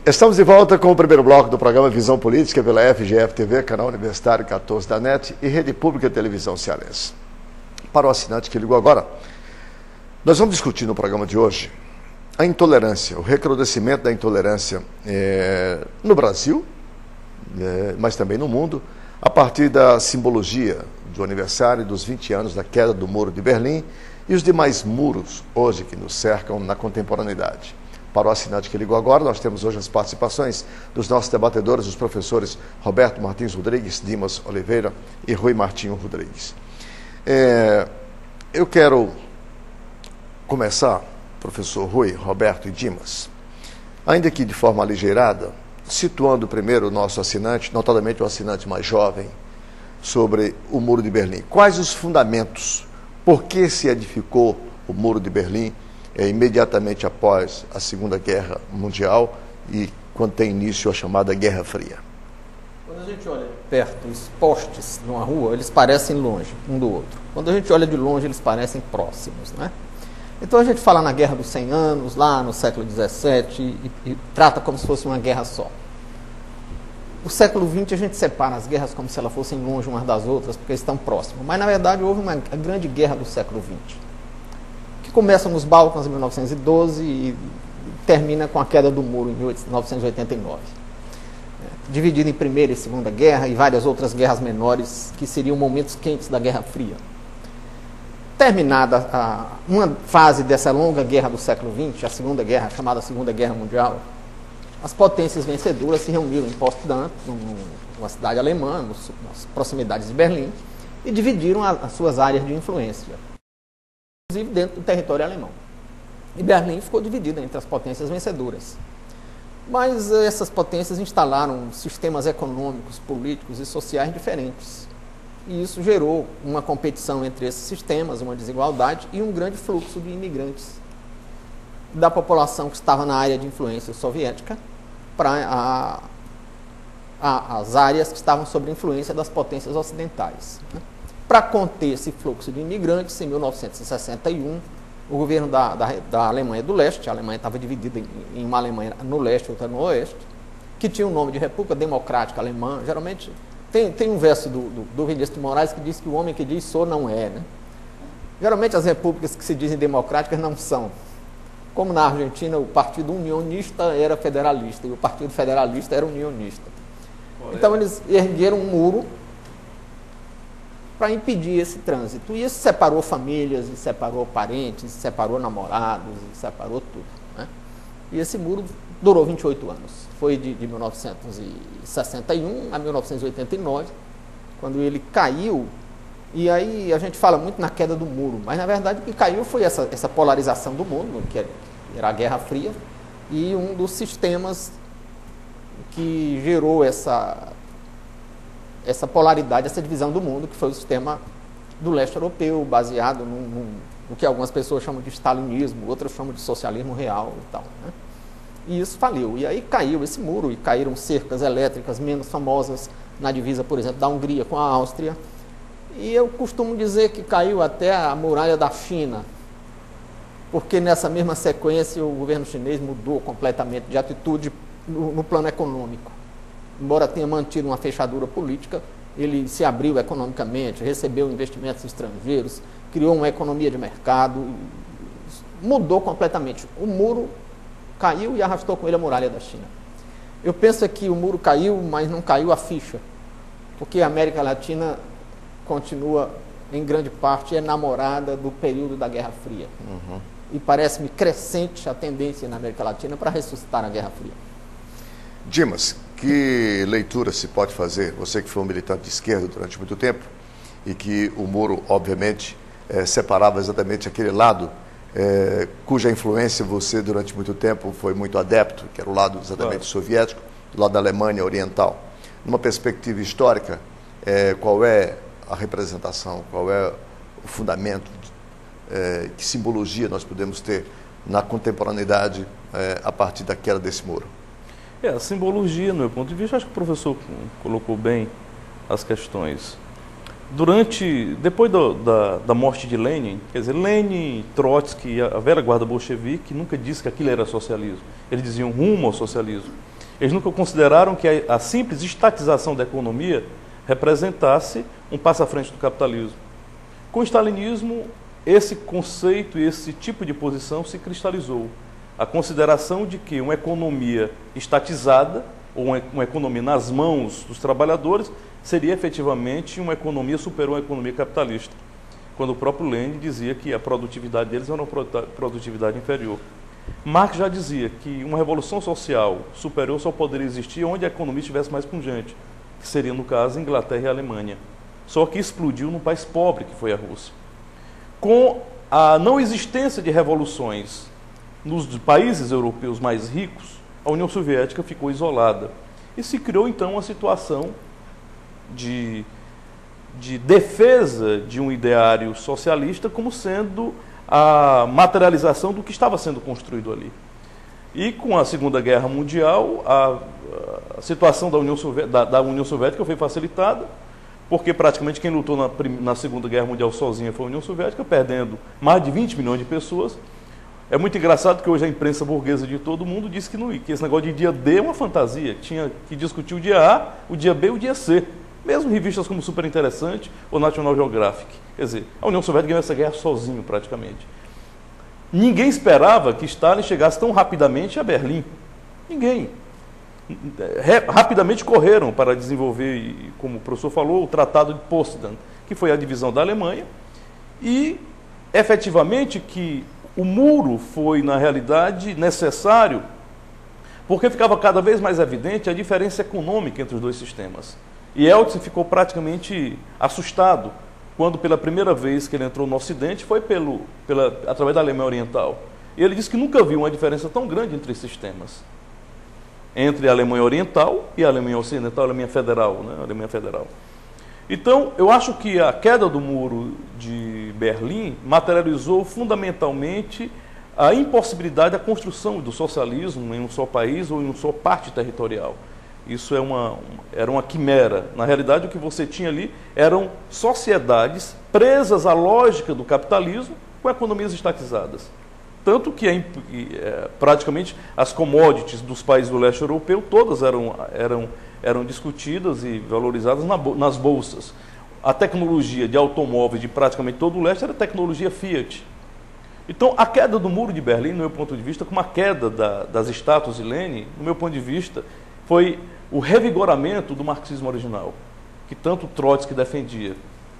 Estamos de volta com o primeiro bloco do programa Visão Política pela FGF-TV, canal Universitário 14 da NET e Rede Pública Televisão Cearense. Para o assinante que ligou agora, nós vamos discutir no programa de hoje a intolerância, o recrudescimento da intolerância no Brasil, mas também no mundo, a partir da simbologia do aniversário dos 20 anos da queda do Muro de Berlim e os demais muros hoje que nos cercam na contemporaneidade. Para o assinante que ligou agora, nós temos hoje as participações dos nossos debatedores, os professores Roberto Martins Rodrigues, Dimas Oliveira e Rui Martinho Rodrigues. Eu quero começar, professor Rui, Roberto e Dimas, ainda que de forma aligeirada, situando primeiro o nosso assinante, notadamente o assinante mais jovem, sobre o Muro de Berlim. Quais os fundamentos? Por que se edificou o Muro de Berlim imediatamente após a Segunda Guerra Mundial e quando tem início a chamada Guerra Fria? Quando a gente olha perto, os postes numa rua, eles parecem longe um do outro. Quando a gente olha de longe, eles parecem próximos, né? Então a gente fala na Guerra dos 100 Anos, lá no século XVII, e trata como se fosse uma guerra só. O século XX a gente separa as guerras como se elas fossem longe umas das outras, porque estão próximas. Mas na verdade houve uma grande guerra do século XX, que começa nos Balcãs em 1912 e termina com a queda do muro em 1989. Dividido em Primeira e Segunda Guerra e várias outras guerras menores, que seriam momentos quentes da Guerra Fria. Terminada uma fase dessa longa guerra do século XX, a Segunda Guerra, chamada Segunda Guerra Mundial, as potências vencedoras se reuniram em Potsdam, numa cidade alemã, nas proximidades de Berlim, e dividiram as suas áreas de influência, inclusive dentro do território alemão. E Berlim ficou dividida entre as potências vencedoras. Mas essas potências instalaram sistemas econômicos, políticos e sociais diferentes. E isso gerou uma competição entre esses sistemas, uma desigualdade e um grande fluxo de imigrantes da população que estava na área de influência soviética para as áreas que estavam sob influência das potências ocidentais. Para conter esse fluxo de imigrantes, em 1961, o governo da Alemanha do Leste, a Alemanha estava dividida em uma Alemanha no leste e outra no oeste, que tinha o nome de República Democrática Alemã. Geralmente tem um verso do Vinícius de Moraes que diz que o homem que diz sou não é, né? Geralmente as repúblicas que se dizem democráticas não são. Como na Argentina, o Partido Unionista era federalista e o Partido Federalista era unionista. Então eles ergueram um muro para impedir esse trânsito. E isso separou famílias, e separou parentes, e separou namorados, e separou tudo, né? E esse muro durou 28 anos. Foi de 1961 a 1989, quando ele caiu. E aí a gente fala muito na queda do muro, mas na verdade o que caiu foi essa polarização do mundo, que era a Guerra Fria, e um dos sistemas que gerou essa polaridade, essa divisão do mundo, que foi o sistema do leste europeu, baseado no que algumas pessoas chamam de stalinismo, outras chamam de socialismo real e tal, né? E isso faliu. E aí caiu esse muro, e caíram cercas elétricas menos famosas na divisa, por exemplo, da Hungria com a Áustria. E eu costumo dizer que caiu até a muralha da China, porque nessa mesma sequência o governo chinês mudou completamente de atitude no plano econômico. Embora tenha mantido uma fechadura política, ele se abriu economicamente, recebeu investimentos estrangeiros, criou uma economia de mercado, mudou completamente. O muro caiu e arrastou com ele a muralha da China. Eu penso que o muro caiu, mas não caiu a ficha, porque a América Latina continua, em grande parte, namorada do período da Guerra Fria. E parece-me crescente a tendência na América Latina para ressuscitar a Guerra Fria. Dimas, que leitura se pode fazer, você que foi um militante de esquerda durante muito tempo, e que o muro, obviamente, separava exatamente aquele lado cuja influência você, durante muito tempo, foi muito adepto, que era o lado exatamente soviético, do lado da Alemanha Oriental. Numa perspectiva histórica, qual é a representação, qual é o fundamento, que simbologia nós podemos ter na contemporaneidade a partir da queda desse muro? A simbologia, no meu ponto de vista, acho que o professor colocou bem as questões. Depois da morte de Lenin, quer dizer, Lenin, Trotsky, a velha guarda bolchevique nunca disse que aquilo era socialismo. Eles diziam rumo ao socialismo. Eles nunca consideraram que a simples estatização da economia representasse um passo à frente do capitalismo. Com o stalinismo, esse conceito e esse tipo de posição se cristalizou. A consideração de que uma economia estatizada, ou uma economia nas mãos dos trabalhadores, seria efetivamente uma economia superior à economia capitalista, quando o próprio Lenin dizia que a produtividade deles era uma produtividade inferior. Marx já dizia que uma revolução social superior só poderia existir onde a economia estivesse mais pungente, que seria, no caso, a Inglaterra e a Alemanha. Só que explodiu num país pobre, que foi a Rússia. Com a não existência de revoluções nos países europeus mais ricos, a União Soviética ficou isolada. E se criou, então, uma situação de defesa de um ideário socialista como sendo a materialização do que estava sendo construído ali. E com a Segunda Guerra Mundial, a situação da União Soviética foi facilitada, porque praticamente quem lutou na Segunda Guerra Mundial sozinha foi a União Soviética, perdendo mais de 20 milhões de pessoas. É muito engraçado que hoje a imprensa burguesa de todo mundo diz que esse negócio de dia D é uma fantasia, tinha que discutir o dia A, o dia B e o dia C. Mesmo revistas como Super Interessante ou National Geographic. Quer dizer, a União Soviética ganhou essa guerra sozinho, praticamente. Ninguém esperava que Stalin chegasse tão rapidamente a Berlim. Ninguém. Rapidamente correram para desenvolver, como o professor falou, o Tratado de Potsdam, que foi a divisão da Alemanha, e, efetivamente, que o muro foi, na realidade, necessário, porque ficava cada vez mais evidente a diferença econômica entre os dois sistemas. E Yeltsin ficou praticamente assustado quando, pela primeira vez que ele entrou no Ocidente, foi através da Alemanha Oriental. E ele disse que nunca viu uma diferença tão grande entre sistemas. Entre a Alemanha Oriental e a Alemanha Ocidental, a Alemanha Federal, né? A Alemanha Federal. Então, eu acho que a queda do muro de Berlim materializou fundamentalmente a impossibilidade da construção do socialismo em um só país ou em uma só parte territorial. Isso era uma quimera. Na realidade, o que você tinha ali eram sociedades presas à lógica do capitalismo com economias estatizadas. Tanto que praticamente as commodities dos países do leste europeu todas eram discutidas e valorizadas nas bolsas. A tecnologia de automóveis de praticamente todo o leste era tecnologia Fiat. Então, a queda do Muro de Berlim, no meu ponto de vista, como a queda das estátuas de Lenin, no meu ponto de vista, foi o revigoramento do marxismo original, que tanto Trotsky defendia,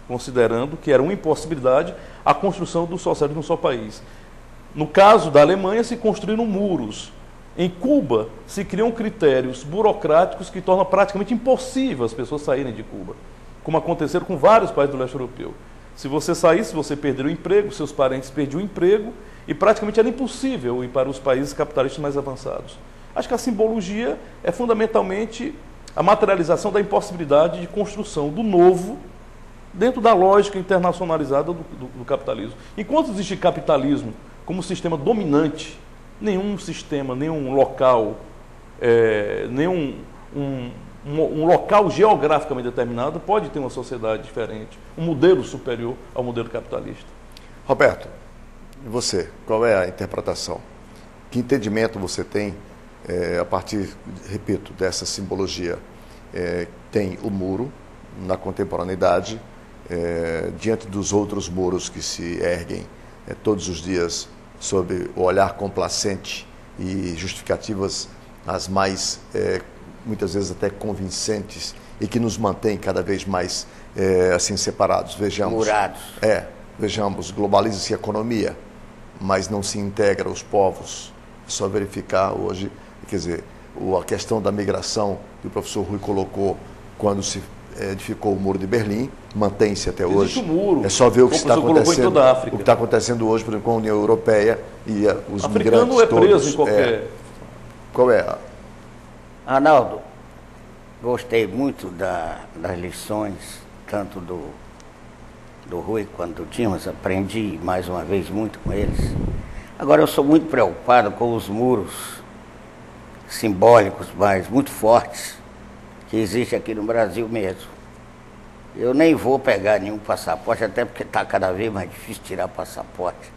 considerando que era uma impossibilidade a construção do socialismo num só país. No caso da Alemanha, se construíram muros. Em Cuba, se criam critérios burocráticos que tornam praticamente impossível as pessoas saírem de Cuba, como aconteceram com vários países do leste europeu. Se você saísse, você perderia o emprego, seus parentes perdiam o emprego, e praticamente era impossível ir para os países capitalistas mais avançados. Acho que a simbologia é fundamentalmente a materialização da impossibilidade de construção do novo dentro da lógica internacionalizada do capitalismo. Enquanto existe capitalismo como sistema dominante, nenhum sistema, nenhum local, um local geograficamente determinado pode ter uma sociedade diferente, um modelo superior ao modelo capitalista. Roberto, e você, qual é a interpretação? Que entendimento você tem a partir, repito, dessa simbologia? Tem o muro na contemporaneidade, diante dos outros muros que se erguem todos os dias sob o olhar complacente e justificativas as mais, muitas vezes até convincentes, e que nos mantém cada vez mais assim separados. Vejamos, murados. Vejamos, globaliza-se a economia, mas não se integra os povos. É só verificar hoje, quer dizer, a questão da migração que o professor Rui colocou quando se edificou o Muro de Berlim, mantém-se até hoje. Existe o muro. É só ver o que está acontecendo, em toda a África. o que está acontecendo hoje, por exemplo, com a União Europeia e os africano migrantes todos. Preso em qualquer... Qual é? Arnaldo, gostei muito das lições, tanto do Rui quanto do Dimas, aprendi mais uma vez muito com eles. Agora eu sou muito preocupado com os muros simbólicos, mas muito fortes, que existe aqui no Brasil mesmo. Eu nem vou pegar nenhum passaporte, até porque está cada vez mais difícil tirar passaporte.